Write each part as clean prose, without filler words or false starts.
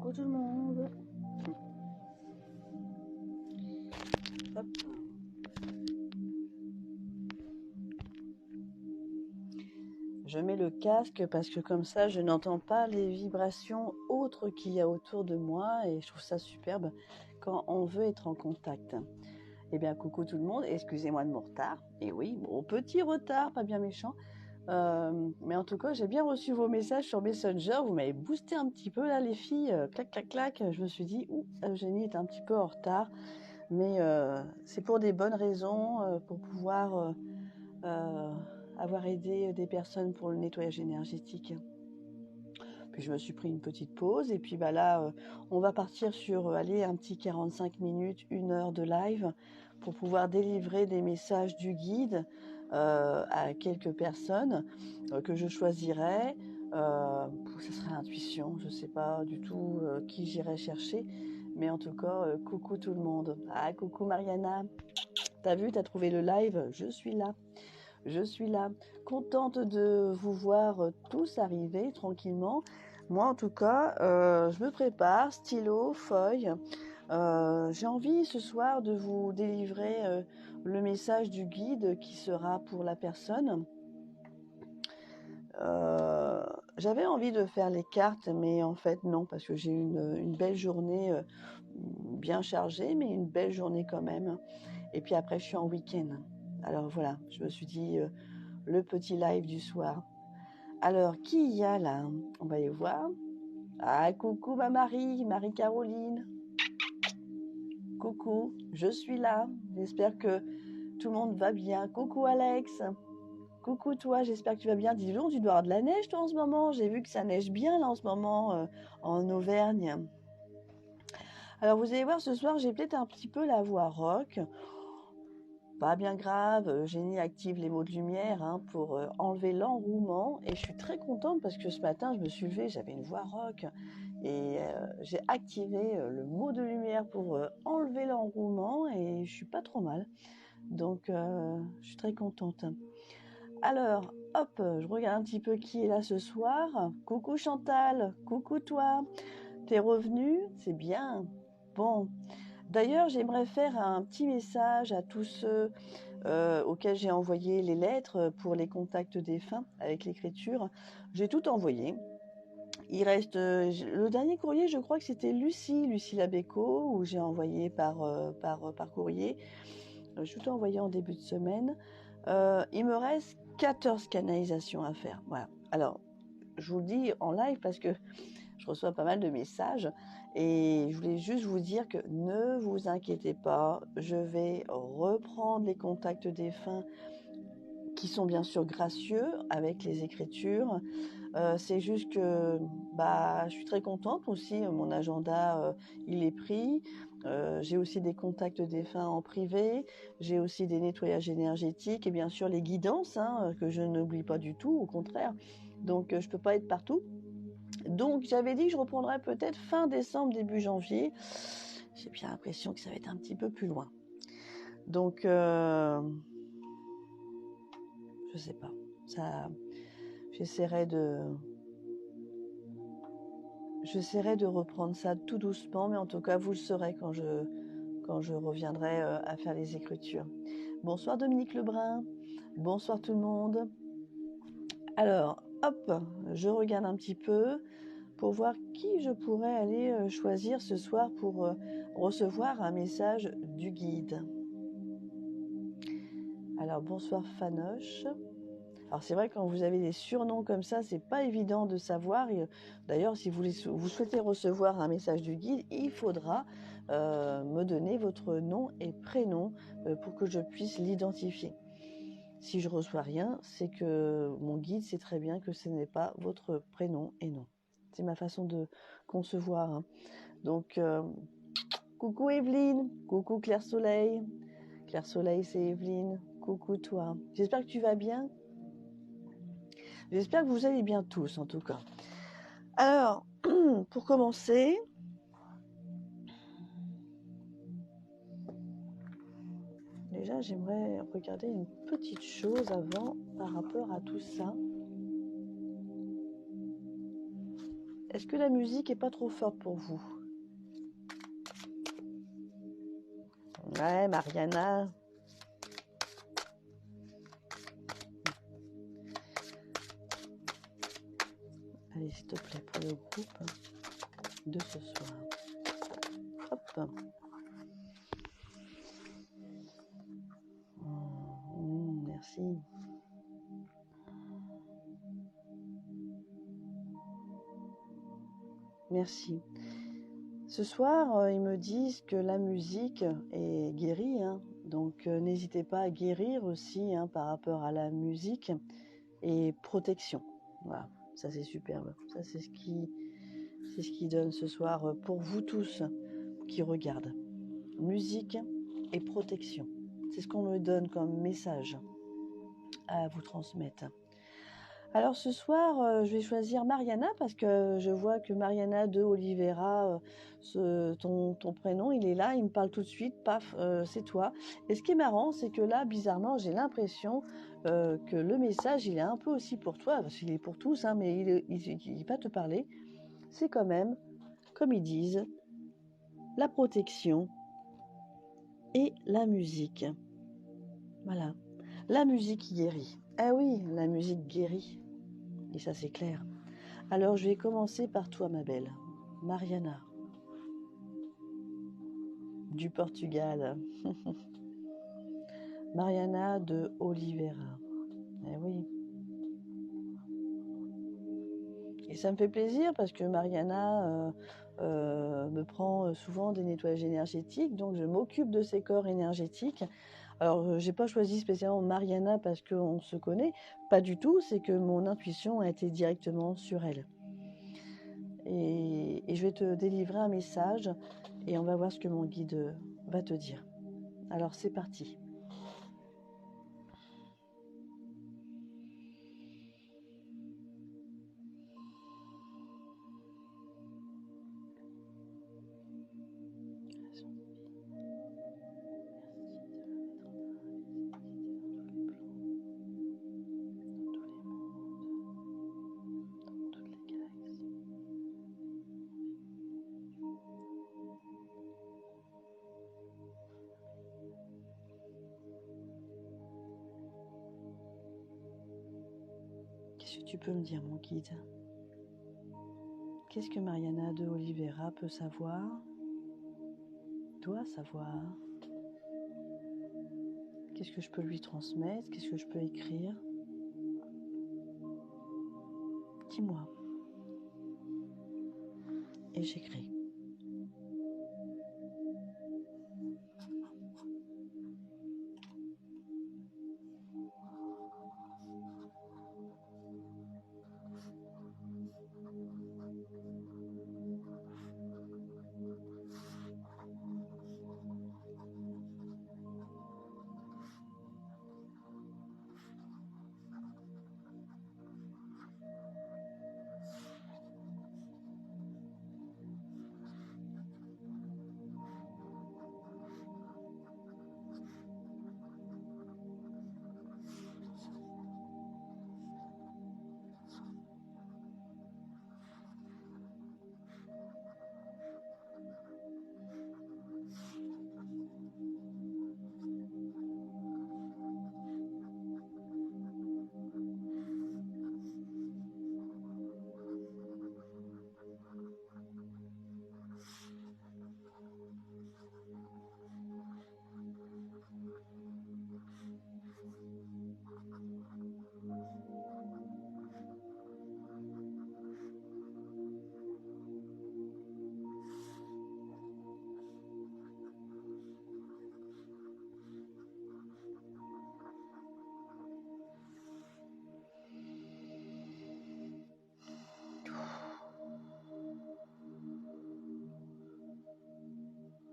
Coucou tout le monde. Hop. Je mets le casque parce que comme ça je n'entends pas les vibrations autres qu'il y a autour de moi et je trouve ça superbe quand on veut être en contact. Eh bien coucou tout le monde, excusez-moi de mon retard. Et oui, bon petit retard, pas bien méchant. Mais en tout cas, j'ai bien reçu vos messages sur Messenger. Vous m'avez boosté un petit peu là, les filles. Clac, clac, clac. Je me suis dit, Eugénie est un petit peu en retard. Mais c'est pour des bonnes raisons, pour pouvoir avoir aidé des personnes pour le nettoyage énergétique. Puis je me suis pris une petite pause. Et puis bah là, on va partir sur un petit 45 minutes, 1 heure de live pour pouvoir délivrer des messages du guide à quelques personnes que je choisirai. Ce serait intuition, je ne sais pas du tout qui j'irai chercher. Mais en tout cas, coucou tout le monde. Ah, coucou Mariana. T'as vu, t'as trouvé le live? Je suis là. Je suis là. Contente de vous voir tous arriver tranquillement. Moi, en tout cas, je me prépare, stylo, feuille. J'ai envie ce soir de vous délivrer le message du guide qui sera pour la personne. J'avais envie de faire les cartes, mais en fait non, parce que j'ai une belle journée bien chargée, mais une belle journée quand même. Et puis après, je suis en week-end. Alors voilà, je me suis dit le petit live du soir. Alors, qui y a là? On va y voir. Ah, coucou ma Marie-Caroline. Coucou, je suis là. J'espère que tout le monde va bien. Coucou Alex. Coucou toi, j'espère que tu vas bien. Dis donc, tu dois avoir de la neige toi en ce moment. J'ai vu que ça neige bien là en ce moment en Auvergne. Alors vous allez voir, ce soir j'ai peut-être un petit peu la voix rock. Pas bien grave, Génie active les mots de lumière pour enlever l'enrouement. Et je suis très contente parce que ce matin je me suis levée, j'avais une voix rock. Et j'ai activé le mot de lumière pour enlever l'enrouement et je suis pas trop mal. Donc je suis très contente. Alors, hop, je regarde un petit peu qui est là ce soir. Coucou Chantal, coucou toi. T'es revenu? C'est bien. Bon. D'ailleurs, j'aimerais faire un petit message à tous ceux auxquels j'ai envoyé les lettres pour les contacts défunts avec l'écriture. J'ai tout envoyé. Il reste le dernier courrier, je crois que c'était Lucie Labéco, où j'ai envoyé par courrier. Je t'ai envoyé en début de semaine. Il me reste 14 canalisations à faire. Voilà. Alors, je vous le dis en live parce que je reçois pas mal de messages et je voulais juste vous dire que ne vous inquiétez pas, je vais reprendre les contacts défunts qui sont bien sûr gracieux avec les écritures. C'est juste que je suis très contente aussi, mon agenda il est pris. J'ai aussi des contacts défunts en privé, j'ai aussi des nettoyages énergétiques et bien sûr les guidances que je n'oublie pas du tout, au contraire. Donc je peux pas être partout. Donc j'avais dit que je reprendrais peut-être fin décembre, début janvier. J'ai bien l'impression que ça va être un petit peu plus loin. Donc je sais pas. Ça, j'essaierai de reprendre ça tout doucement, mais en tout cas vous le saurez quand je reviendrai à faire les écritures. Bonsoir Dominique Lebrun. Bonsoir tout le monde. Alors, hop, je regarde un petit peu pour voir qui je pourrais aller choisir ce soir pour recevoir un message du guide. Alors, bonsoir Fanoche. Alors, c'est vrai, quand vous avez des surnoms comme ça, c'est pas évident de savoir. D'ailleurs, si vous souhaitez recevoir un message du guide, il faudra me donner votre nom et prénom pour que je puisse l'identifier. Si je reçois rien, c'est que mon guide sait très bien que ce n'est pas votre prénom et nom. C'est ma façon de concevoir. Donc, coucou Evelyne, coucou Claire Soleil. Claire Soleil, c'est Evelyne. Coucou toi. J'espère que tu vas bien. J'espère que vous allez bien tous, en tout cas. Alors, pour commencer, déjà, j'aimerais regarder une petite chose avant par rapport à tout ça. Est-ce que la musique est pas trop forte pour vous? Ouais, Mariana. Allez, s'il te plaît, pour le groupe de ce soir. Hop. Merci. Merci. Ce soir, ils me disent que la musique est guérie, hein. Donc n'hésitez pas à guérir aussi, hein, par rapport à la musique et protection. Voilà, ça c'est superbe. Ça c'est ce qui donne ce soir pour vous tous qui regardent. Musique et protection. C'est ce qu'on me donne comme message à vous transmettre. Alors ce soir, je vais choisir Mariana parce que je vois que Mariana de Oliveira, ton prénom, il est là, il me parle tout de suite, paf, c'est toi. Et ce qui est marrant, c'est que là, bizarrement, j'ai l'impression que le message, il est un peu aussi pour toi, parce qu'il est pour tous, hein, mais il va te parler. C'est quand même, comme ils disent, la protection et la musique. Voilà, la musique guérit. Ah oui, la musique guérit. Et ça, c'est clair. Alors, je vais commencer par toi, ma belle. Mariana, du Portugal. Mariana de Oliveira. Eh oui. Et ça me fait plaisir parce que Mariana me prend souvent des nettoyages énergétiques. Donc, je m'occupe de ses corps énergétiques. Alors, j'ai pas choisi spécialement Mariana parce qu'on se connaît. Pas du tout. C'est que mon intuition a été directement sur elle. Et je vais te délivrer un message et on va voir ce que mon guide va te dire. Alors c'est parti. Qu'est-ce que tu peux me dire, mon guide? Qu'est-ce que Mariana de Oliveira peut savoir, doit savoir? Qu'est-ce que je peux lui transmettre? Qu'est-ce que je peux écrire? Dis-moi. Et j'écris.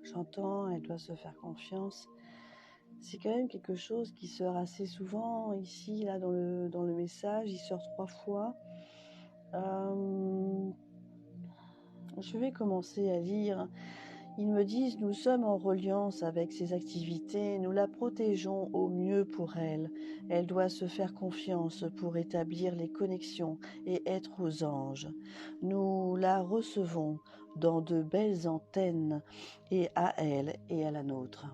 J'entends, elle doit se faire confiance. C'est quand même quelque chose qui sort assez souvent ici, là, dans le message. Il sort 3 fois. Je vais commencer à lire. Ils me disent, nous sommes en reliance avec ces activités, nous la protégeons au mieux pour elle. Elle doit se faire confiance pour établir les connexions et être aux anges. Nous la recevons dans de belles antennes et à elle et à la nôtre.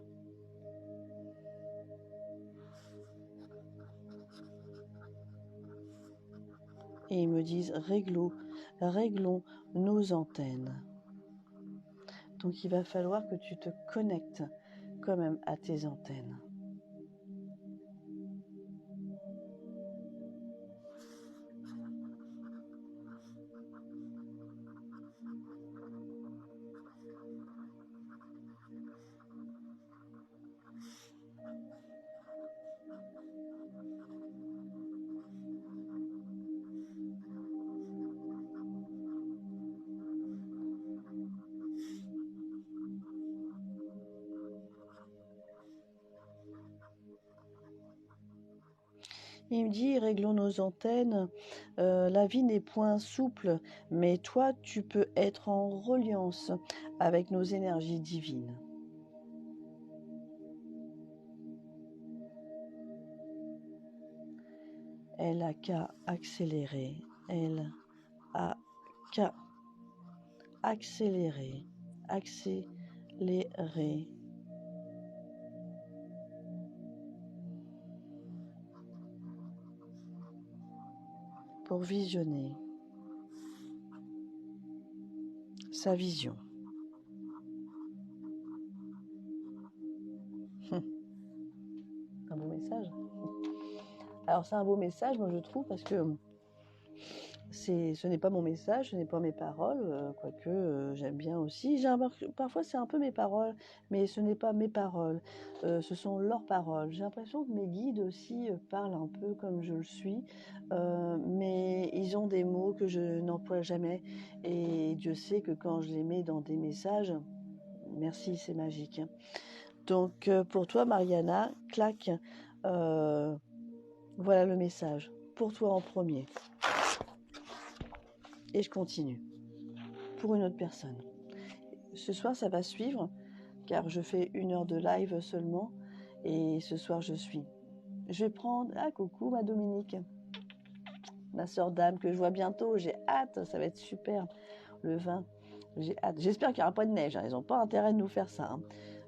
Et ils me disent, réglons nos antennes. Donc il va falloir que tu te connectes quand même à tes antennes. Il me dit, réglons nos antennes, la vie n'est point souple, mais toi, tu peux être en reliance avec nos énergies divines. Elle a qu'à accélérer, elle a qu'à accélérer, accélérer. Pour visionner sa vision. Un beau message. Alors c'est un beau message, moi je trouve, parce que ce n'est pas mon message, ce n'est pas mes paroles, quoique j'aime bien aussi. Parfois c'est un peu mes paroles, mais ce n'est pas mes paroles, ce sont leurs paroles. J'ai l'impression que mes guides aussi parlent un peu comme je le suis, mais ils ont des mots que je n'emploie jamais, et Dieu sait que quand je les mets dans des messages, merci, c'est magique. Donc pour toi Mariana, clac, voilà le message, pour toi en premier. Et je continue pour une autre personne. Ce soir, ça va suivre, car je fais 1 heure de live seulement, et ce soir, je suis. Je vais prendre... Ah, coucou, ma Dominique, ma sœur d'âme, que je vois bientôt. J'ai hâte, ça va être super, le 20. J'ai hâte. J'espère qu'il n'y aura pas de neige, hein. Ils n'ont pas intérêt de nous faire ça, hein.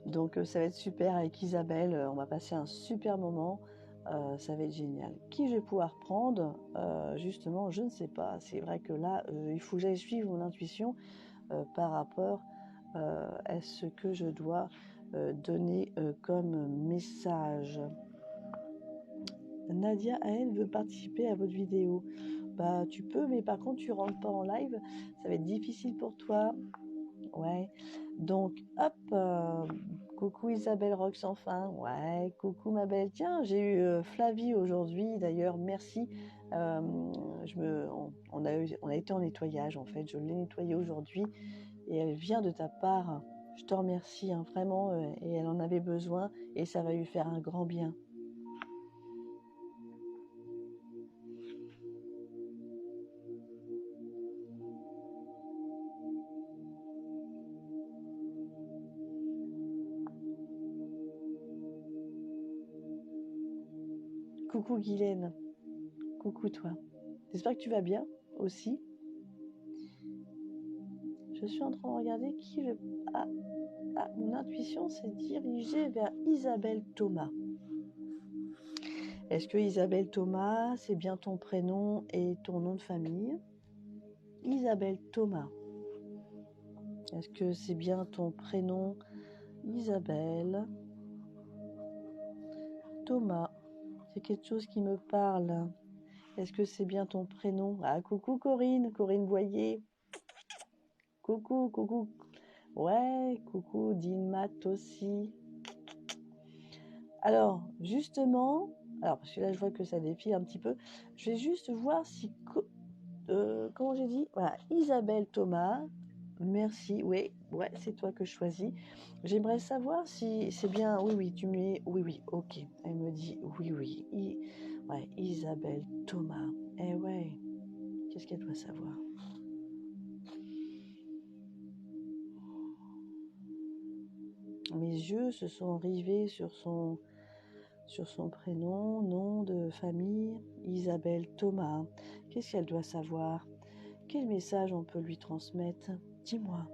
Donc, ça va être super avec Isabelle. On va passer un super moment. Ça va être génial. Qui je vais pouvoir prendre, justement, je ne sais pas. C'est vrai que là, il faut que j'aille suivre mon intuition par rapport à ce que je dois donner comme message. Nadia, elle veut participer à votre vidéo. Bah, tu peux, mais par contre, tu rentres pas en live. Ça va être difficile pour toi. Ouais. Donc, hop. Coucou Isabelle Rox, enfin. Ouais, coucou ma belle. Tiens, j'ai eu Flavie aujourd'hui, d'ailleurs, merci. On a été en nettoyage, en fait. Je l'ai nettoyée aujourd'hui et elle vient de ta part. Je te remercie, hein, vraiment, et elle en avait besoin et ça va lui faire un grand bien. Coucou Guylaine, coucou toi. J'espère que tu vas bien aussi. Je suis en train de regarder qui je... mon intuition s'est dirigée vers Isabelle Thomas. Est-ce que Isabelle Thomas, c'est bien ton prénom et ton nom de famille? Isabelle Thomas. Est-ce que c'est bien ton prénom? Isabelle Thomas. C'est quelque chose qui me parle. Est-ce que c'est bien ton prénom? Ah, coucou Corinne Boyer. Coucou. Ouais, coucou Dinmat aussi. Alors, justement, parce que là, je vois que ça défile un petit peu. Je vais juste voir si... comment j'ai dit? Voilà, Isabelle Thomas. Merci. Ouais, c'est toi que je choisis. J'aimerais savoir si c'est bien... Oui, tu mets... Oui, ok. Elle me dit oui. Ouais, Isabelle Thomas. Eh ouais, qu'est-ce qu'elle doit savoir? yeux se sont rivés sur son prénom, nom de famille, Isabelle Thomas. Qu'est-ce qu'elle doit savoir? Quel message on peut lui transmettre? Dis-moi.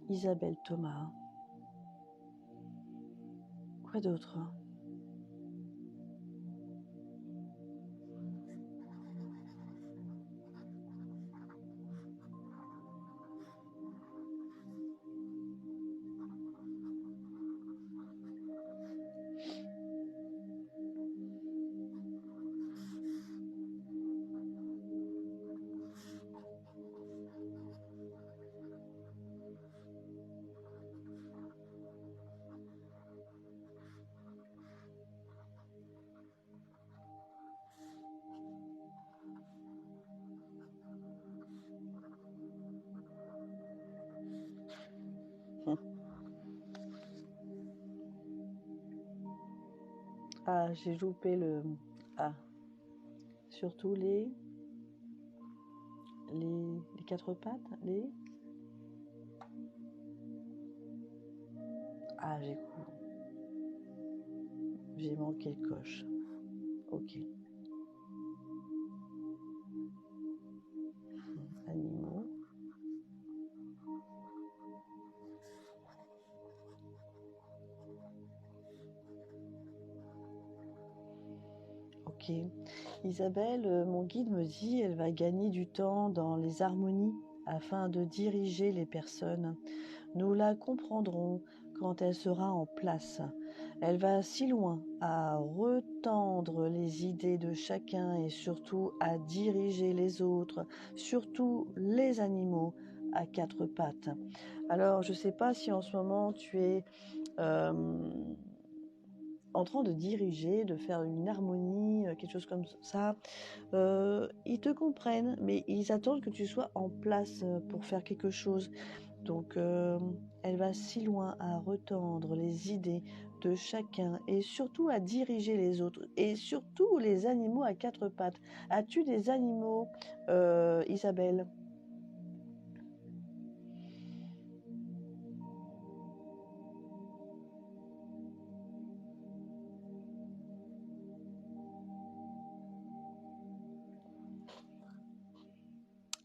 Isabelle Thomas. Quoi d'autre? Ah, j'ai loupé le... Ah, surtout les quatre pattes, Ah, j'ai manqué le coche. Ok. Animaux. Ok. Isabelle, mon guide me dit elle va gagner du temps dans les harmonies afin de diriger les personnes. Nous la comprendrons quand elle sera en place. Elle va si loin à retendre les idées de chacun et surtout à diriger les autres, surtout les animaux à quatre pattes. Alors, je ne sais pas si en ce moment tu es en train de diriger, de faire une harmonie, quelque chose comme ça. Ils te comprennent, mais ils attendent que tu sois en place pour faire quelque chose. Donc, elle va si loin à retendre les idées de chacun et surtout à diriger les autres et surtout les animaux à quatre pattes. As-tu des animaux, Isabelle?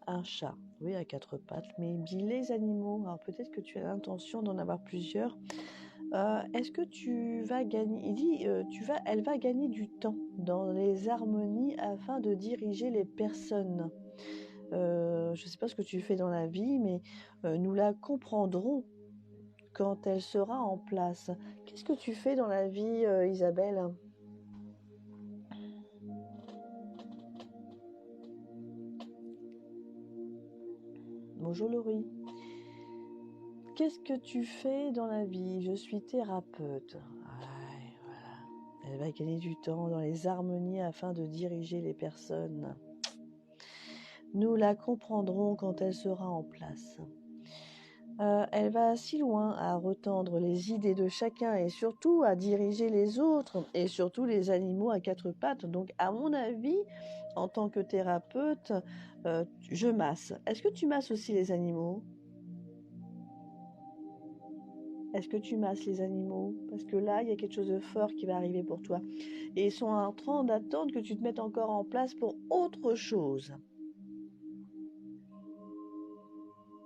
Un chat, oui, à quatre pattes, mais il me dit les animaux. Alors peut-être que tu as l'intention d'en avoir plusieurs. Est-ce que tu vas gagner? Il dit, elle va gagner du temps dans les harmonies afin de diriger les personnes. Je ne sais pas ce que tu fais dans la vie, mais nous la comprendrons quand elle sera en place. Qu'est-ce que tu fais dans la vie, Isabelle? Bonjour Laurie. Qu'est-ce que tu fais dans la vie? Je suis thérapeute. Ouais, voilà. Elle va gagner du temps dans les harmonies afin de diriger les personnes. Nous la comprendrons quand elle sera en place. Elle va si loin à retendre les idées de chacun et surtout à diriger les autres et surtout les animaux à quatre pattes. Donc, à mon avis, en tant que thérapeute, je masse. Est-ce que tu masses aussi les animaux? Est-ce que tu masses les animaux? Parce que là, il y a quelque chose de fort qui va arriver pour toi. Et ils sont en train d'attendre que tu te mettes encore en place pour autre chose.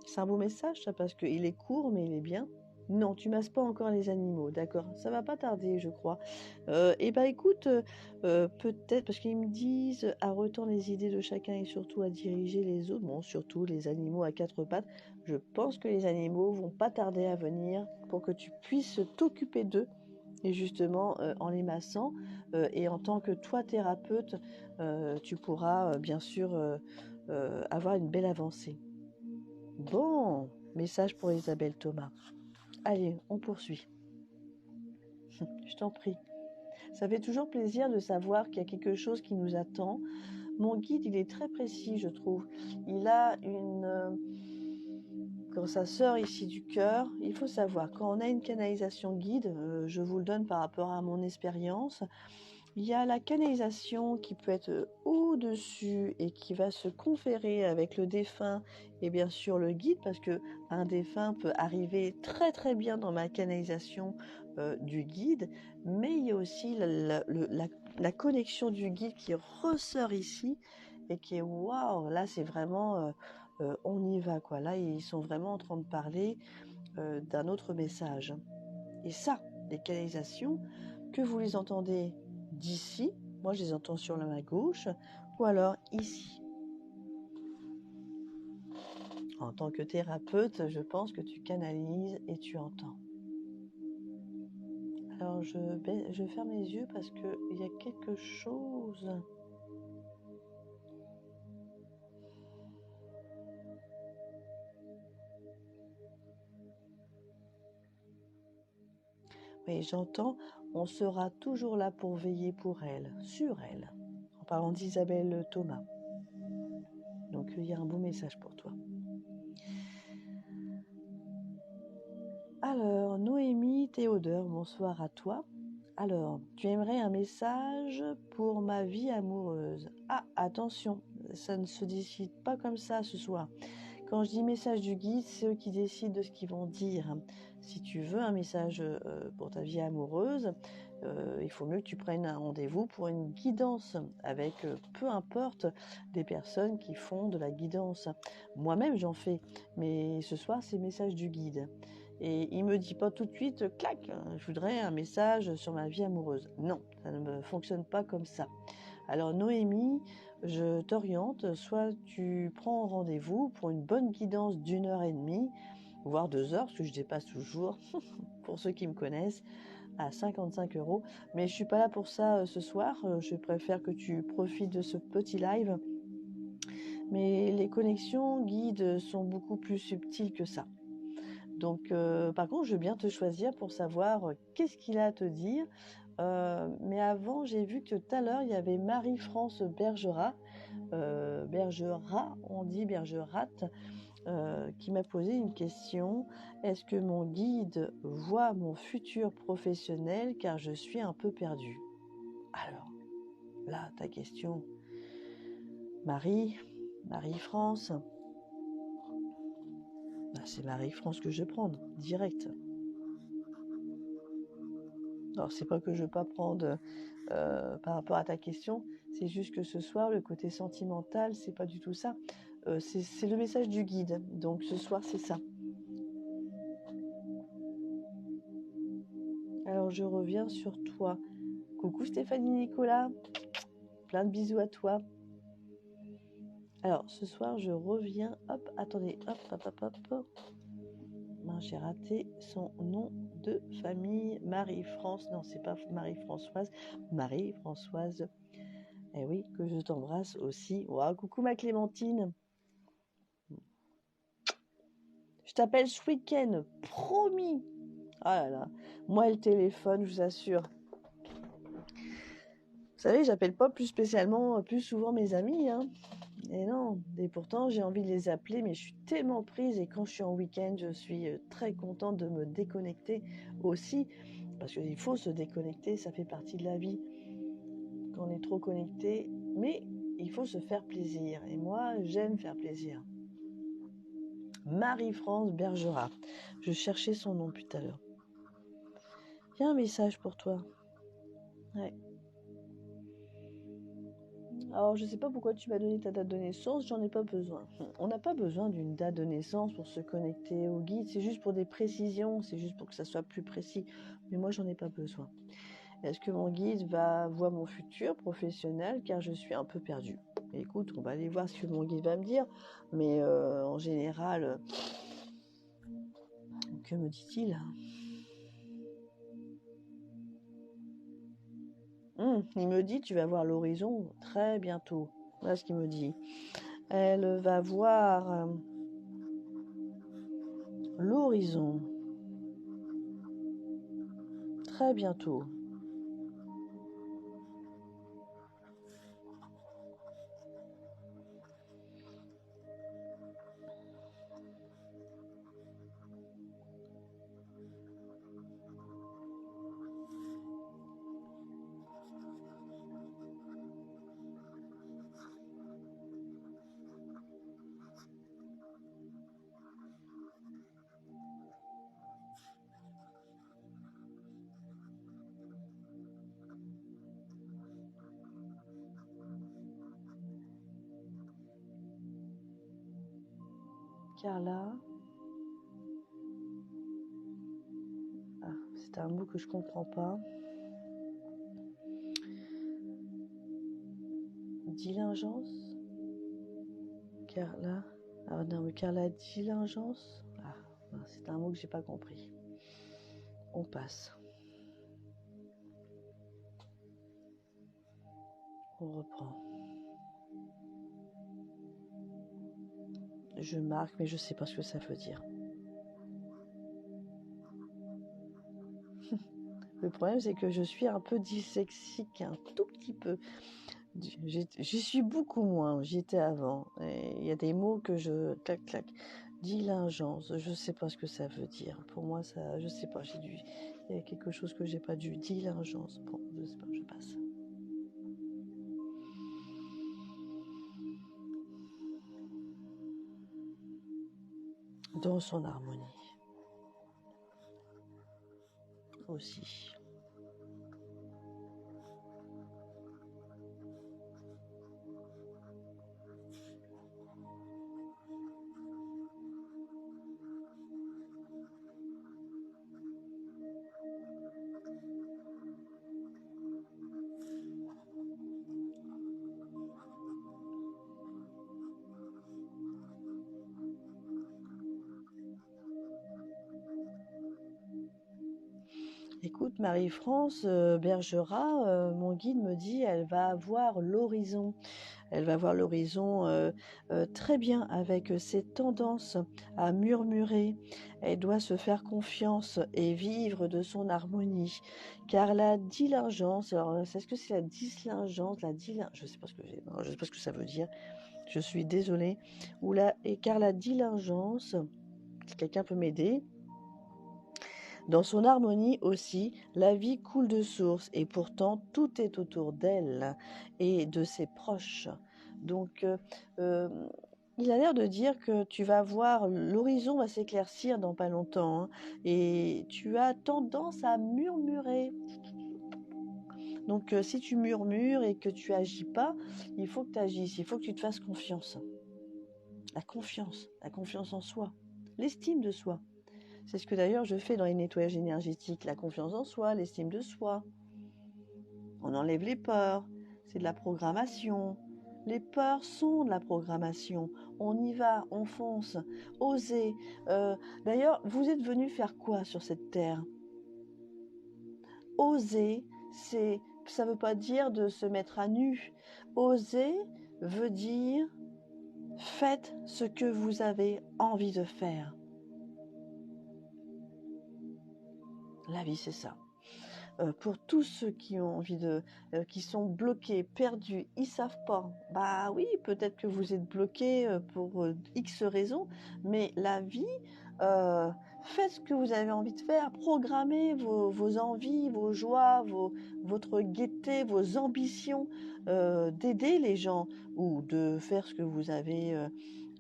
C'est un beau message, ça, parce qu'il est court, mais il est bien. Non, tu masses pas encore les animaux, d'accord. Ça va pas tarder, je crois. Et bah écoute, peut-être, parce qu'ils me disent à retendre les idées de chacun et surtout à diriger les autres, bon, surtout les animaux à quatre pattes. Je pense que les animaux vont pas tarder à venir pour que tu puisses t'occuper d'eux. Et justement, en les massant, et en tant que toi thérapeute, tu pourras bien sûr avoir une belle avancée. Bon, message pour Isabelle Thomas. Allez, on poursuit. Je t'en prie. Ça fait toujours plaisir de savoir qu'il y a quelque chose qui nous attend. Mon guide, il est très précis, je trouve. Il a quand ça sort ici du cœur, il faut savoir, quand on a une canalisation guide, je vous le donne par rapport à mon expérience, il y a la canalisation qui peut être au-dessus et qui va se conférer avec le défunt et bien sûr le guide, parce que un défunt peut arriver très très bien dans ma canalisation du guide, mais il y a aussi la connexion du guide qui ressort ici et qui est waouh, là c'est vraiment on y va quoi, là ils sont vraiment en train de parler d'un autre message. Et ça, les canalisations, que vous les entendez d'ici, moi je les entends sur la main gauche, ou alors ici. En tant que thérapeute, je pense que tu canalises et tu entends. Alors je ferme les yeux parce qu'il y a quelque chose. Oui, j'entends, on sera toujours là pour veiller pour elle, sur elle, en parlant d'Isabelle Thomas. Donc il y a un beau message pour toi. Alors, Noémie Théodore, bonsoir à toi. Alors, tu aimerais un message pour ma vie amoureuse. Ah, attention, ça ne se décide pas comme ça ce soir. Quand je dis message du guide, c'est eux qui décident de ce qu'ils vont dire. Si tu veux un message pour ta vie amoureuse, il faut mieux que tu prennes un rendez-vous pour une guidance avec peu importe des personnes qui font de la guidance. Moi-même, j'en fais, mais ce soir, c'est message du guide. Et il me dit pas tout de suite, clac, je voudrais un message sur ma vie amoureuse. Non, ça ne fonctionne pas comme ça. Alors Noémie, je t'oriente, soit tu prends rendez-vous pour une bonne guidance d'1h30, voire 2 heures, parce que je dépasse toujours, pour ceux qui me connaissent, à 55 €. Mais je suis pas là pour ça ce soir, je préfère que tu profites de ce petit live. Mais les connexions guides sont beaucoup plus subtiles que ça. Donc, par contre, je veux bien te choisir pour savoir qu'est-ce qu'il a à te dire. Mais avant, j'ai vu que tout à l'heure, il y avait Marie-France Bergerat, on dit Bergerat, qui m'a posé une question. Est-ce que mon guide voit mon futur professionnel car je suis un peu perdue? Alors, là, ta question, Marie-France, c'est Marie-France que je vais prendre, direct. Alors, c'est pas que je ne veux pas prendre par rapport à ta question, c'est juste que ce soir, le côté sentimental, c'est pas du tout ça. C'est le message du guide, donc ce soir, c'est ça. Alors, je reviens sur toi. Coucou Stéphanie Nicolas, plein de bisous à toi. Alors, ce soir, je reviens, hop, attendez, hop. J'ai raté son nom de famille, Marie-France, non, c'est pas Marie-Françoise, Marie-Françoise. Eh oui, que je t'embrasse aussi. Wow, coucou ma Clémentine. Je t'appelle ce week-end, promis. Ah là là, moi le téléphone, je vous assure. Vous savez, j'appelle pas plus souvent mes amis, hein. Et non, et pourtant j'ai envie de les appeler, mais je suis tellement prise et quand je suis en week-end, je suis très contente de me déconnecter aussi, parce qu'il faut se déconnecter, ça fait partie de la vie quand on est trop connecté, mais il faut se faire plaisir, et moi j'aime faire plaisir. Marie-France Bergerat, je cherchais son nom tout à l'heure. Il y a un message pour toi. Ouais. Alors, je ne sais pas pourquoi tu m'as donné ta date de naissance, j'en ai pas besoin. On n'a pas besoin d'une date de naissance pour se connecter au guide, c'est juste pour des précisions, c'est juste pour que ça soit plus précis. Mais moi, j'en ai pas besoin. Est-ce que mon guide va voir mon futur professionnel, car je suis un peu perdue. Écoute, on va aller voir ce que mon guide va me dire, mais en général, que me dit-il? Il me dit, tu vas voir l'horizon très bientôt. Voilà ce qu'il me dit. Elle va voir l'horizon très bientôt. Carla. C'est un mot que je comprends pas. Diligence. Carla. Ah non, mais Carla diligence. C'est un mot que j'ai pas compris. On passe. On reprend. Je marque, mais je sais pas ce que ça veut dire. Le problème, c'est que je suis un peu dyslexique, un tout petit peu. J'y suis beaucoup moins, j'y étais avant. Il y a des mots que je... Clac, clac. Diligence, je sais pas ce que ça veut dire. Pour moi, ça... Je sais pas, il y a quelque chose que j'ai pas dû. Diligence. Bon, je sais pas, je passe. Dans son harmonie. Aussi. Écoute, Marie-France Bergerat, mon guide me dit, elle va voir l'horizon. Elle va voir l'horizon très bien avec ses tendances à murmurer. Elle doit se faire confiance et vivre de son harmonie. Car la diligence, alors est-ce que c'est la dislingence, je sais pas je sais pas ce que ça veut dire. Je suis désolée. Car la diligence, si quelqu'un peut m'aider. Dans son harmonie aussi, la vie coule de source et pourtant tout est autour d'elle et de ses proches. Donc, il a l'air de dire que tu vas voir, l'horizon va s'éclaircir dans pas longtemps, hein, et tu as tendance à murmurer. Donc, si tu murmures et que tu agis pas, il faut que tu agisses, il faut que tu te fasses confiance. La confiance en soi, l'estime de soi. C'est ce que d'ailleurs je fais dans les nettoyages énergétiques, la confiance en soi, l'estime de soi. On enlève les peurs, c'est de la programmation. Les peurs sont de la programmation. On y va, on fonce, osez. D'ailleurs, vous êtes venus faire quoi sur cette terre? Oser, ça ne veut pas dire de se mettre à nu. Oser veut dire faites ce que vous avez envie de faire. La vie, c'est ça. Pour tous ceux qui ont envie qui sont bloqués, perdus, ils savent pas. Bah oui, peut-être que vous êtes bloqués pour X raisons, mais la vie, faites ce que vous avez envie de faire, programmez vos envies, vos joies, votre gaieté, vos ambitions, d'aider les gens ou de faire ce que vous avez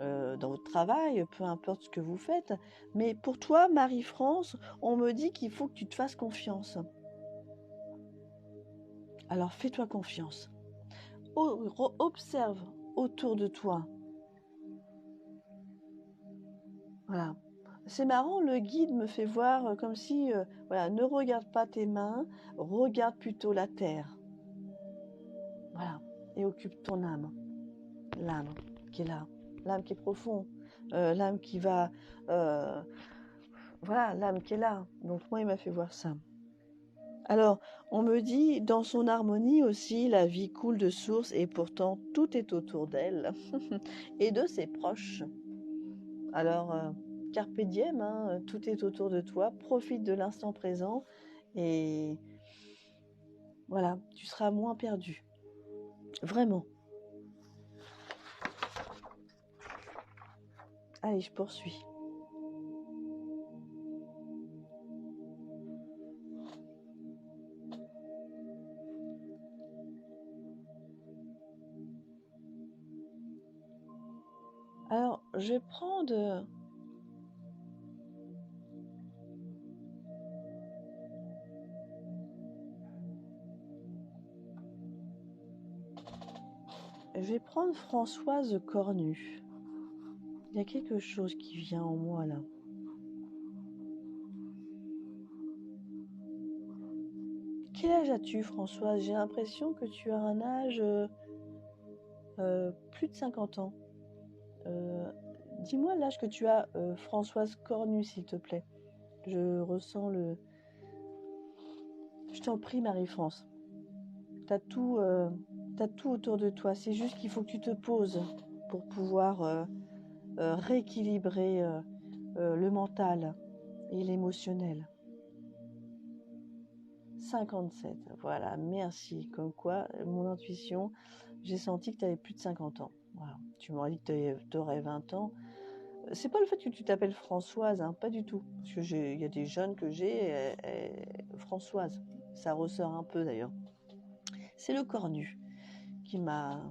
dans votre travail, peu importe ce que vous faites. Mais pour toi, Marie-France, on me dit qu'il faut que tu te fasses confiance. Alors fais-toi confiance. Observe autour de toi. Voilà. C'est marrant, le guide me fait voir comme si, voilà, ne regarde pas tes mains, regarde plutôt la terre. Voilà. Et occupe ton âme. L'âme qui est là. L'âme qui est profonde. L'âme qui va... voilà, l'âme qui est là. Donc moi, il m'a fait voir ça. Alors, on me dit, dans son harmonie aussi, la vie coule de source et pourtant tout est autour d'elle et de ses proches. Alors, carpe diem, hein, tout est autour de toi, profite de l'instant présent et voilà, tu seras moins perdu. Vraiment. Allez, je poursuis. Alors, je vais prendre... Françoise Cornu. Il y a quelque chose qui vient en moi là. Quel âge as-tu, Françoise? J'ai l'impression que tu as un âge plus de 50 ans. Dis-moi l'âge que tu as, Françoise Cornu, s'il te plaît. Je ressens le... Je t'en prie, Marie-France. T'as tout autour de toi. C'est juste qu'il faut que tu te poses pour pouvoir rééquilibrer le mental et l'émotionnel. 57, voilà, merci. Comme quoi, mon intuition, j'ai senti que tu avais plus de 50 ans. Voilà. Tu m'aurais dit que tu aurais 20 ans. C'est pas le fait que tu t'appelles Françoise, hein, pas du tout. Parce que il y a des jeunes que j'ai, Françoise. Ça ressort un peu d'ailleurs. C'est le cornu qui m'a...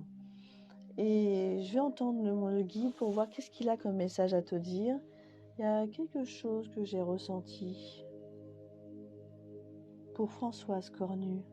Et je vais entendre le guide pour voir qu'est-ce qu'il a comme message à te dire. Il y a quelque chose que j'ai ressenti pour Françoise Cornu.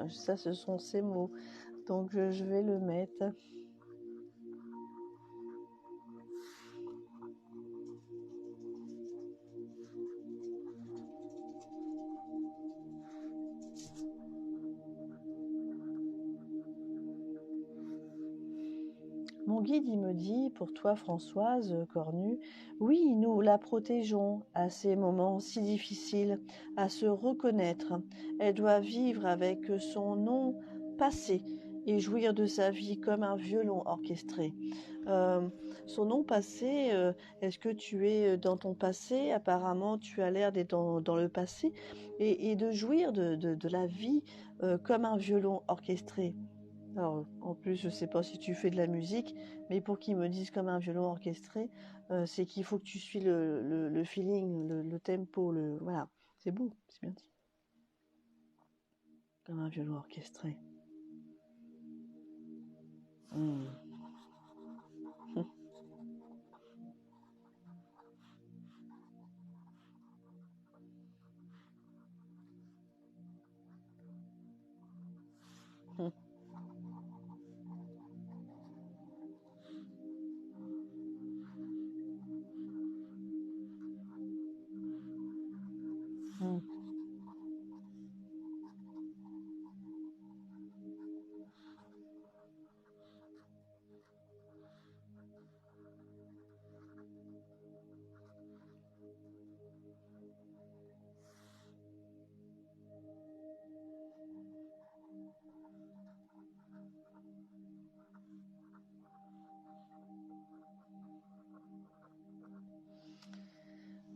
Ça, ce sont ces mots. Donc, je vais le mettre. Mon guide, il me dit, pour toi, Françoise Cornu, oui, nous la protégeons à ces moments si difficiles, à se reconnaître. Elle doit vivre avec son nom passé et jouir de sa vie comme un violon orchestré. Son nom passé, est-ce que tu es dans ton passé? Apparemment, tu as l'air d'être dans le passé et de jouir de la vie comme un violon orchestré. Alors, en plus, je sais pas si tu fais de la musique, mais pour qu'ils me disent comme un violon orchestré, c'est qu'il faut que tu suis le feeling, le tempo, voilà. C'est beau, c'est bien dit. Comme un violon orchestré.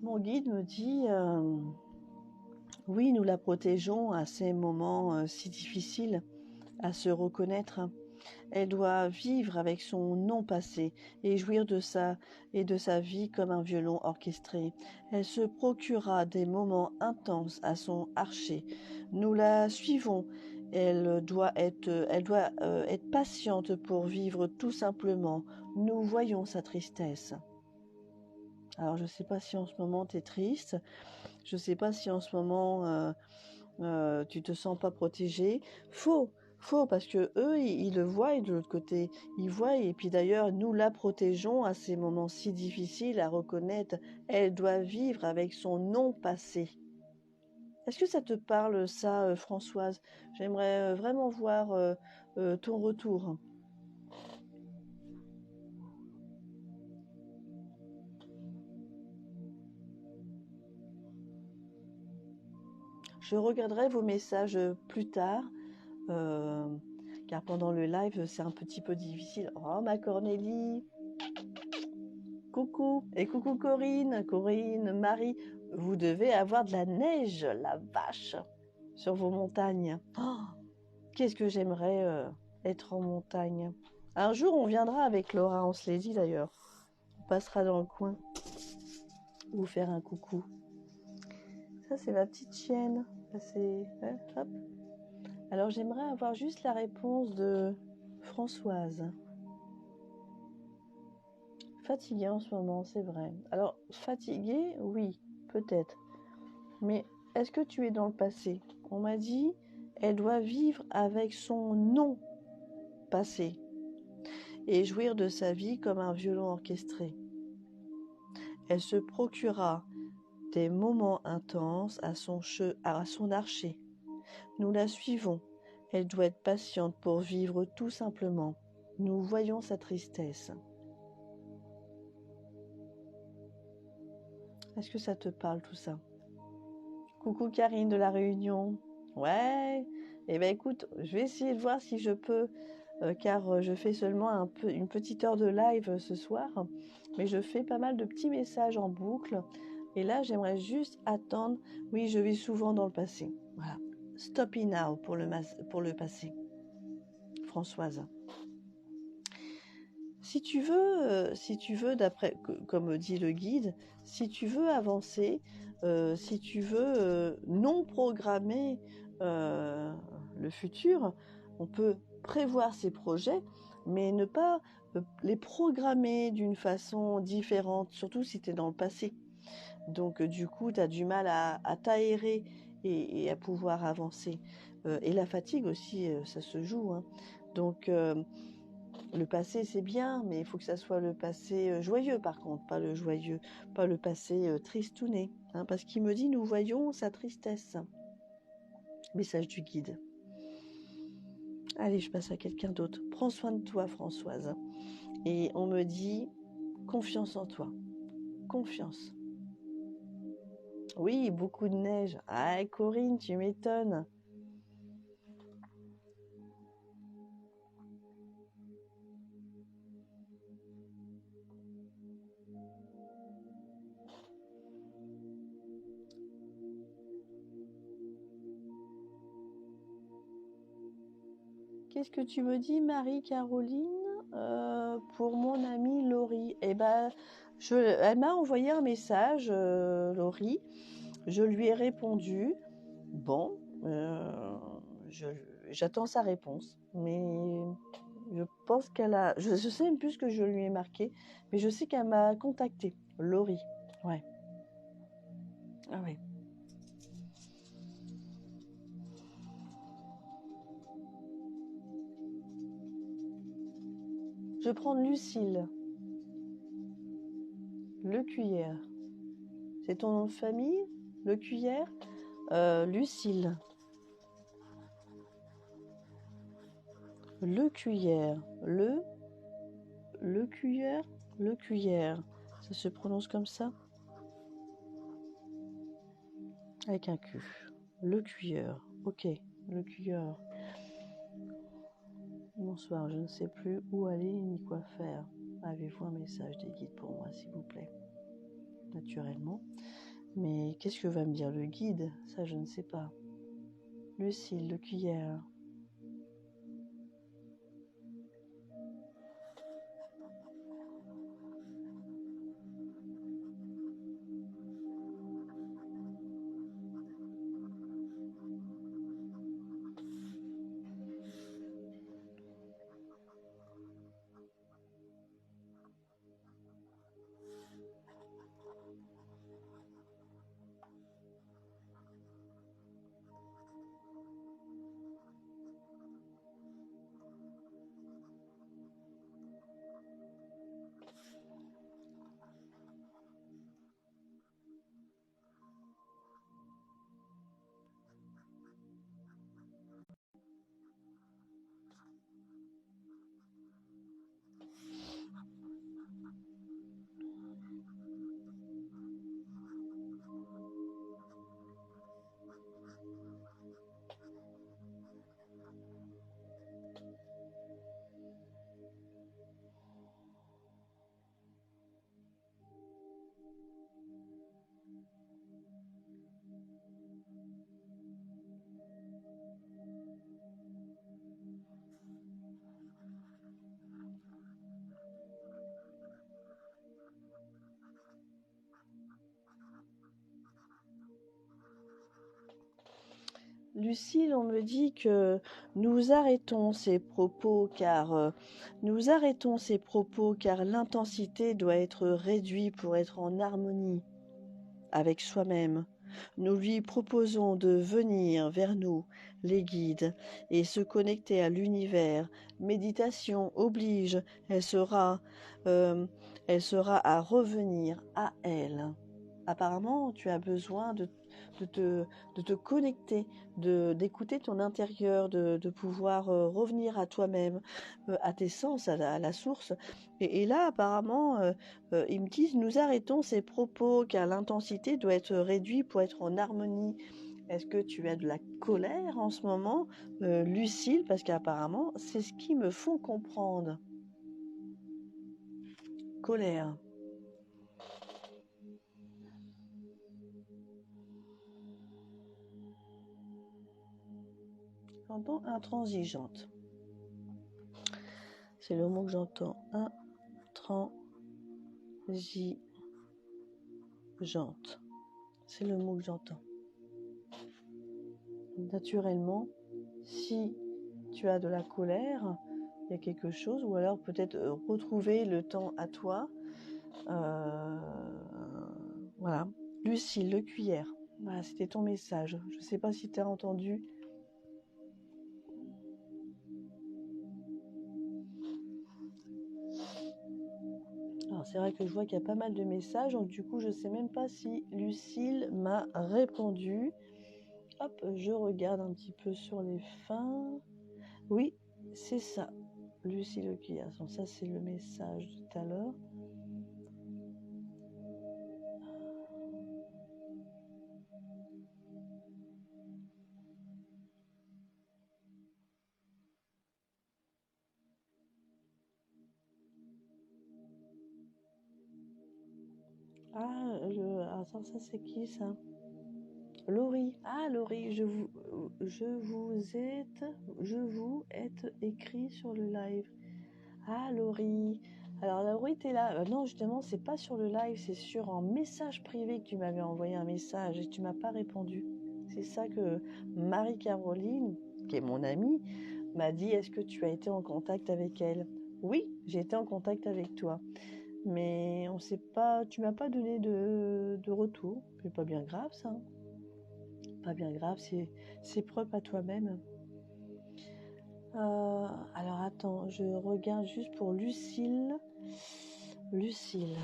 Mon guide me dit, oui, nous la protégeons à ces moments si difficiles à se reconnaître. Elle doit vivre avec son non passé et jouir de sa vie comme un violon orchestré. Elle se procurera des moments intenses à son archer. Nous la suivons. Elle doit être patiente pour vivre tout simplement. Nous voyons sa tristesse. Alors je ne sais pas si en ce moment tu es triste. Je ne sais pas si en ce moment tu te sens pas protégé. Faux, parce que eux, ils le voient et de l'autre côté, ils voient. Et puis d'ailleurs, nous la protégeons à ces moments si difficiles à reconnaître. Elle doit vivre avec son non passé. Est-ce que ça te parle, ça, Françoise? J'aimerais vraiment voir ton retour. Je regarderai vos messages plus tard. Car pendant le live, c'est un petit peu difficile. Oh, ma Cornélie! Coucou! Et coucou Corinne, Marie. Vous devez avoir de la neige, la vache, sur vos montagnes. Oh, qu'est-ce que j'aimerais être en montagne. Un jour, on viendra avec Laura, on se l'est dit d'ailleurs. On passera dans le coin. Vous faire un coucou. Ça, c'est ma petite chienne. C'est... hop. Alors, j'aimerais avoir juste la réponse de Françoise. Fatiguée en ce moment, c'est vrai. Alors, fatiguée, oui, peut-être. Mais est-ce que tu es dans le passé? On m'a dit, elle doit vivre avec son non passé et jouir de sa vie comme un violon orchestré. Elle se procurera des moments intenses à son archer. Nous la suivons. Elle doit être patiente pour vivre tout simplement. Nous voyons sa tristesse. Est-ce que ça te parle tout ça? Coucou Karine de la Réunion. Ouais, eh ben écoute, je vais essayer de voir si je peux, car je fais seulement une petite heure de live ce soir, mais je fais pas mal de petits messages en boucle. Et là, j'aimerais juste attendre. Oui, je vis souvent dans le passé. Voilà. Stop it now pour le passé. Françoise. Si tu veux, d'après, comme dit le guide, si tu veux avancer, si tu veux non programmer le futur, on peut prévoir ses projets, mais ne pas les programmer d'une façon différente, surtout si tu es dans le passé. Donc du coup, tu as du mal à t'aérer et à pouvoir avancer. Et la fatigue aussi, ça se joue. Hein. Donc le passé, c'est bien, mais il faut que ça soit le passé joyeux, par contre, pas le passé tristouné. Hein, parce qu'il me dit, nous voyons sa tristesse. Message du guide. Allez, je passe à quelqu'un d'autre. Prends soin de toi, Françoise. Et on me dit, confiance en toi. Confiance. Oui, beaucoup de neige. Ah, Corinne, tu m'étonnes. Qu'est-ce que tu me dis, Marie-Caroline, pour mon amie Laurie? Eh ben, elle m'a envoyé un message, Laurie. Je lui ai répondu. Bon, j'attends sa réponse. Mais je pense qu'elle a... Je sais même plus ce que je lui ai marqué, mais je sais qu'elle m'a contacté. Laurie. Ouais. Ah ouais. Je vais prendre Lucille. Le Cuillère. C'est ton nom de famille? Le Cuillère? Lucille. Le Cuillère. Le Cuillère? Le Cuillère. Ça se prononce comme ça? Avec un Q. Le Cuillère. Ok. Le Cuillère. Bonsoir, je ne sais plus où aller ni quoi faire. Avez-vous un message des guides pour moi, s'il vous plaît? Naturellement. Mais qu'est-ce que va me dire le guide? Ça, je ne sais pas. Lucille, le cuillère. Lucille, on me dit que nous arrêtons ces propos car l'intensité doit être réduite pour être en harmonie avec soi-même. Nous lui proposons de venir vers nous, les guides, et se connecter à l'univers. Méditation oblige, elle sera à revenir à elle. Apparemment, tu as besoin de te connecter, d'écouter ton intérieur, de pouvoir revenir à toi-même, à tes sens, à la source. Et là, apparemment, ils me disent, nous arrêtons ces propos car l'intensité doit être réduite pour être en harmonie. Est-ce que tu as de la colère en ce moment, Lucille? Parce qu'apparemment, c'est ce qu'ils me font comprendre. Colère. J'entends intransigeante. C'est le mot que j'entends. Intransigeante. C'est le mot que j'entends. Naturellement, si tu as de la colère, il y a quelque chose, ou alors peut-être retrouver le temps à toi. Voilà. Lucille, le cuillère. Voilà, c'était ton message. Je ne sais pas si tu as entendu. Alors c'est vrai que je vois qu'il y a pas mal de messages, donc du coup je ne sais même pas si Lucille m'a répondu. Hop, je regarde un petit peu sur les fins. Oui, c'est ça. Lucille le cuillère. Donc ça c'est le message de tout à l'heure. Attends, ça c'est qui ça? Laurie. Ah Laurie, je vous êtes écrit sur le live. Ah Laurie. Alors Laurie, t'es là. Non, justement, c'est pas sur le live, c'est sur un message privé que tu m'avais envoyé un message et tu m'as pas répondu. C'est ça que Marie-Caroline, qui est mon amie, m'a dit. Est-ce que tu as été en contact avec elle? Oui, j'ai été en contact avec toi. Mais on sait pas, tu m'as pas donné de retour. C'est pas bien grave ça. Pas bien grave, c'est propre à toi-même. Alors attends, je regarde juste pour Lucille. Lucille.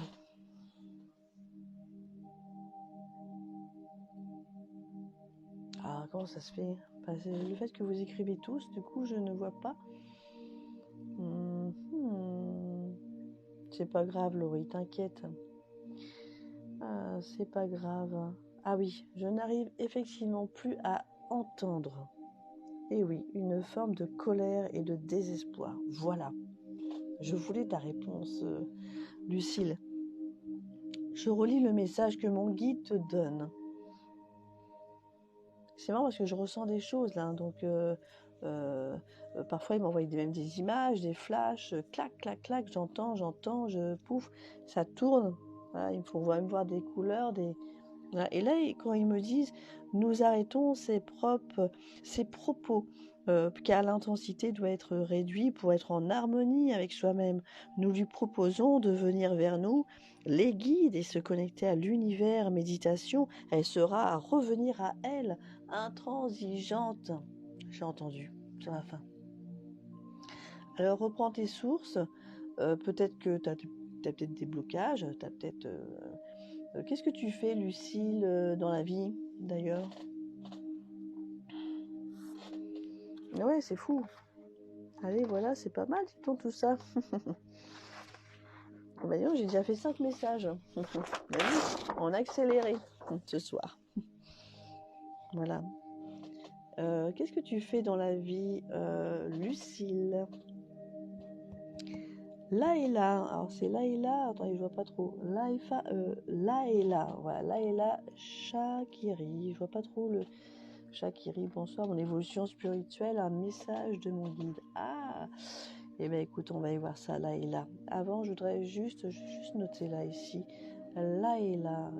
Ah, comment ça se fait? Le fait que vous écrivez tous, du coup, je ne vois pas. C'est pas grave, Laurie, t'inquiète. C'est pas grave. Ah oui, je n'arrive effectivement plus à entendre. Et oui, une forme de colère et de désespoir. Voilà. Je voulais ta réponse, Lucille. Je relis le message que mon guide te donne. C'est marrant parce que je ressens des choses là, donc parfois il m'envoie même des images, des flashs, clac, clac, clac, j'entends, je pouf, ça tourne. Voilà, il faut même voir des couleurs, voilà. Et là, quand ils me disent, nous arrêtons ces propos, car l'intensité doit être réduite pour être en harmonie avec soi-même. Nous lui proposons de venir vers nous, les guides, et se connecter à l'univers. Méditation, elle sera à revenir à elle, intransigeante. J'ai entendu, sur la fin. Alors, reprends tes sources. Peut-être que tu as peut-être des blocages, tu as peut-être... qu'est-ce que tu fais, Lucille, dans la vie, d'ailleurs? Ouais, c'est fou. Allez, voilà, c'est pas mal, dis-donc, tout ça. Bah, j'ai déjà fait 5 messages. En accéléré ce soir. Voilà. Qu'est-ce que tu fais dans la vie, Lucille? Laïla, alors c'est Laïla, attendez, je vois pas trop. Laïla, voilà, Laïla Shakiri, je vois pas trop le Shakiri. Bonsoir, mon évolution spirituelle, un message de mon guide. Ah, eh bien écoute, on va y voir ça, Laïla. Avant, je voudrais juste noter là, ici. Laïla,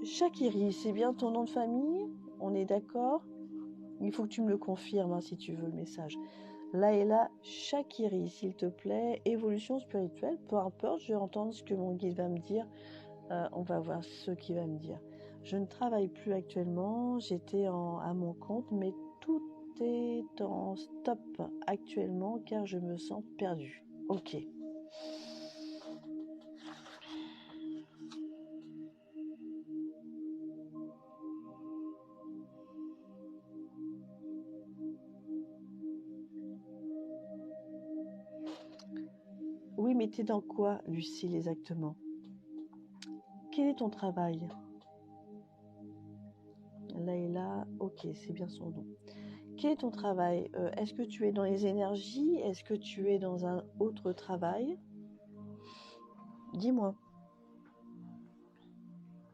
Shakiri, c'est bien ton nom de famille? On est d'accord? Il faut que tu me le confirmes, hein, si tu veux le message. Laïla Shakiri, s'il te plaît, évolution spirituelle, peu importe, je vais entendre ce que mon guide va me dire, on va voir ce qu'il va me dire. Je ne travaille plus actuellement, j'étais à mon compte, mais tout est en stop actuellement car je me sens perdue. Ok. Oui, mais t'es dans quoi, Lucille, exactement? Quel est ton travail? Laïla, ok, c'est bien son nom. Quel est ton travail? Est-ce que tu es dans les énergies? Est-ce que tu es dans un autre travail? Dis-moi.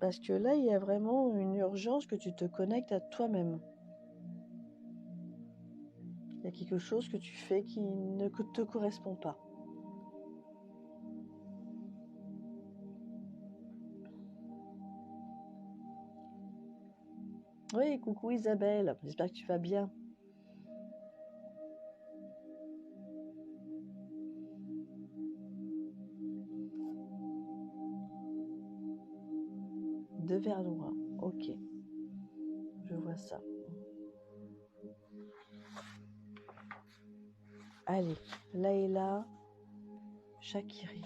Parce que là, il y a vraiment une urgence que tu te connectes à toi-même. Il y a quelque chose que tu fais qui ne te correspond pas. Oui, coucou Isabelle, j'espère que tu vas bien. De Vernois, ok. Je vois ça. Allez, Laïla Shakiri.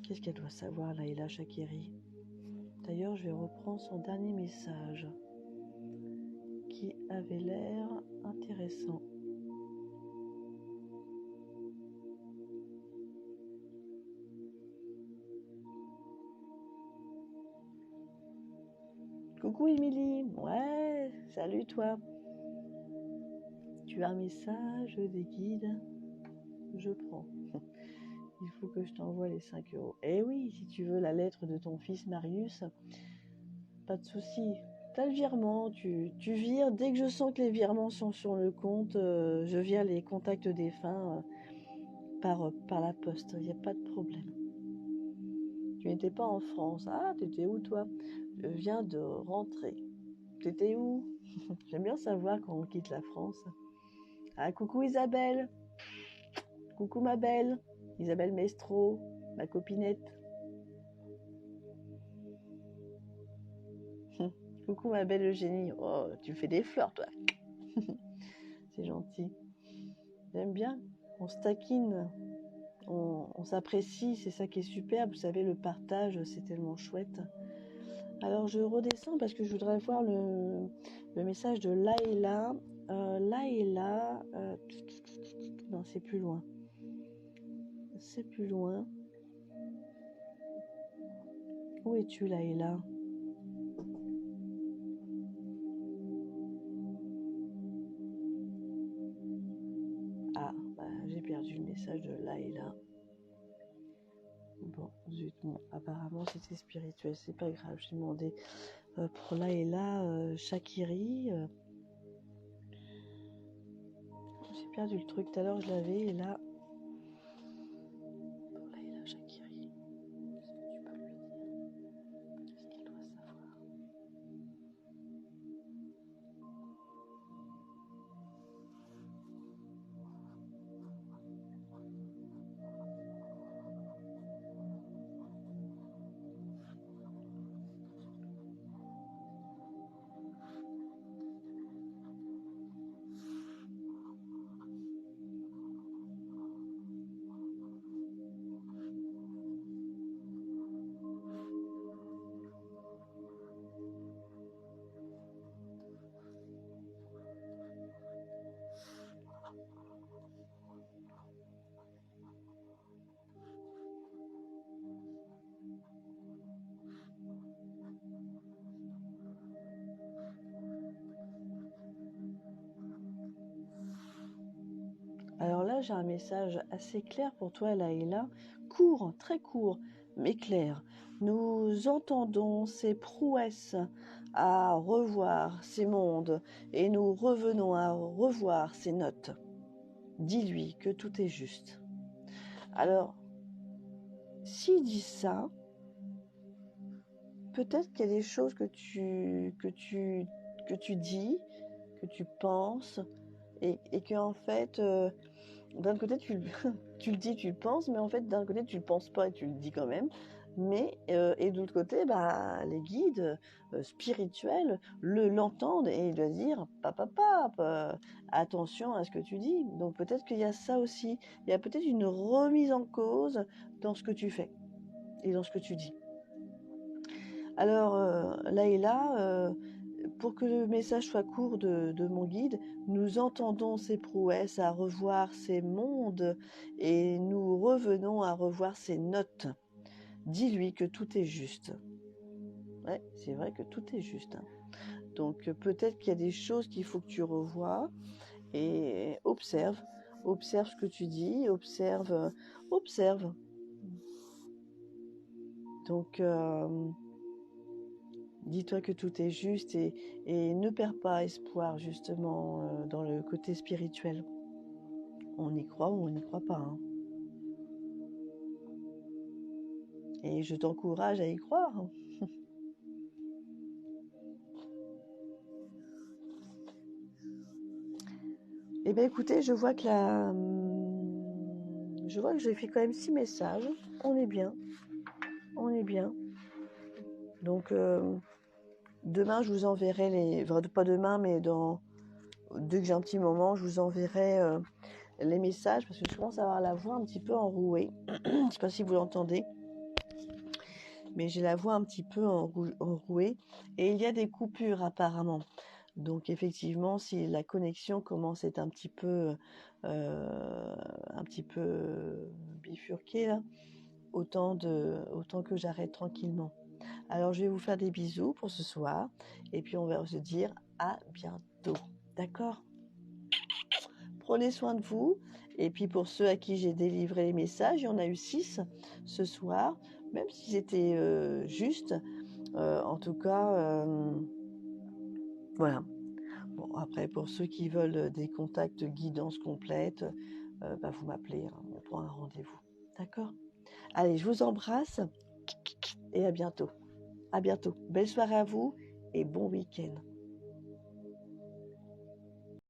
Qu'est-ce qu'elle doit savoir, Laïla Shakiri? D'ailleurs, je vais reprendre son dernier message qui avait l'air intéressant. Coucou Émilie, ouais, salut toi. Tu as un message des guides? Je prends. Il faut que je t'envoie les 5 €. Eh oui, si tu veux la lettre de ton fils Marius, pas de souci. T'as le virement, tu vires. Dès que je sens que les virements sont sur le compte, je vire les contacts défunts par la poste. Il n'y a pas de problème. Tu n'étais pas en France. Ah, t'étais où toi? Je viens de rentrer. T'étais où? J'aime bien savoir quand on quitte la France. Ah, coucou Isabelle. Coucou ma belle. Isabelle Mestro, ma copinette. Coucou ma belle Eugénie. Oh, tu fais des fleurs toi. C'est gentil. J'aime bien. On se taquine. On s'apprécie. C'est ça qui est superbe. Vous savez, le partage, c'est tellement chouette. Alors je redescends parce que je voudrais voir le message de Laïla. Laïla. Non, c'est plus loin. C'est plus loin. Où es-tu, Laïla? Ah, bah, j'ai perdu le message de Laïla. Zut, bon, apparemment c'était spirituel, c'est pas grave. J'ai demandé pour là et là, Shakiri. J'ai perdu le truc, tout à l'heure je l'avais et là. Pour là et là, Shakiri. Est-ce que tu peux lui dire? Qu'est-ce qu'il doit savoir? Alors là, j'ai un message assez clair pour toi, Laïla. Court, très court, mais clair. Nous entendons ces prouesses à revoir ces mondes et nous revenons à revoir ces notes. Dis-lui que tout est juste. Alors, s'il dit ça, peut-être qu'il y a des choses que tu dis, que tu penses, et qu'en fait, d'un côté, tu le dis, tu le penses, mais en fait, d'un côté, tu le penses pas et tu le dis quand même. Mais, et de l'autre côté, les guides spirituels l'entendent et ils doivent dire papa, attention à ce que tu dis. Donc peut-être qu'il y a ça aussi. Il y a peut-être une remise en cause dans ce que tu fais et dans ce que tu dis. Alors, Laïla, pour que le message soit court de mon guide, nous entendons ces prouesses à revoir ces mondes et nous revenons à revoir ces notes. Dis-lui que tout est juste. Ouais, c'est vrai que tout est juste. Hein. Donc peut-être qu'il y a des choses qu'il faut que tu revoies et observe ce que tu dis, observe. Donc dis-toi que tout est juste et ne perds pas espoir justement dans le côté spirituel. On y croit ou on n'y croit pas. Hein. Et je t'encourage à y croire. Eh bien écoutez, je vois que j'ai fait quand même 6 messages. On est bien. Donc demain je vous enverrai enfin, pas demain mais dès que j'ai un petit moment, je vous enverrai les messages parce que je commence à avoir la voix un petit peu enrouée. Je ne sais pas si vous l'entendez. Mais j'ai la voix un petit peu enrouée et il y a des coupures apparemment. Donc effectivement, si la connexion commence à être un petit peu bifurquée, là, autant que j'arrête tranquillement. Alors je vais vous faire des bisous pour ce soir et puis on va se dire à bientôt. D'accord ? Prenez soin de vous. Et puis pour ceux à qui j'ai délivré les messages, il y en a eu 6 ce soir, même s'ils étaient justes. En tout cas, voilà. Bon, après, pour ceux qui veulent des contacts guidance complète, vous m'appelez, hein, on prend un rendez-vous. D'accord ? Allez, je vous embrasse et à bientôt. À bientôt. Belle soirée à vous et bon week-end.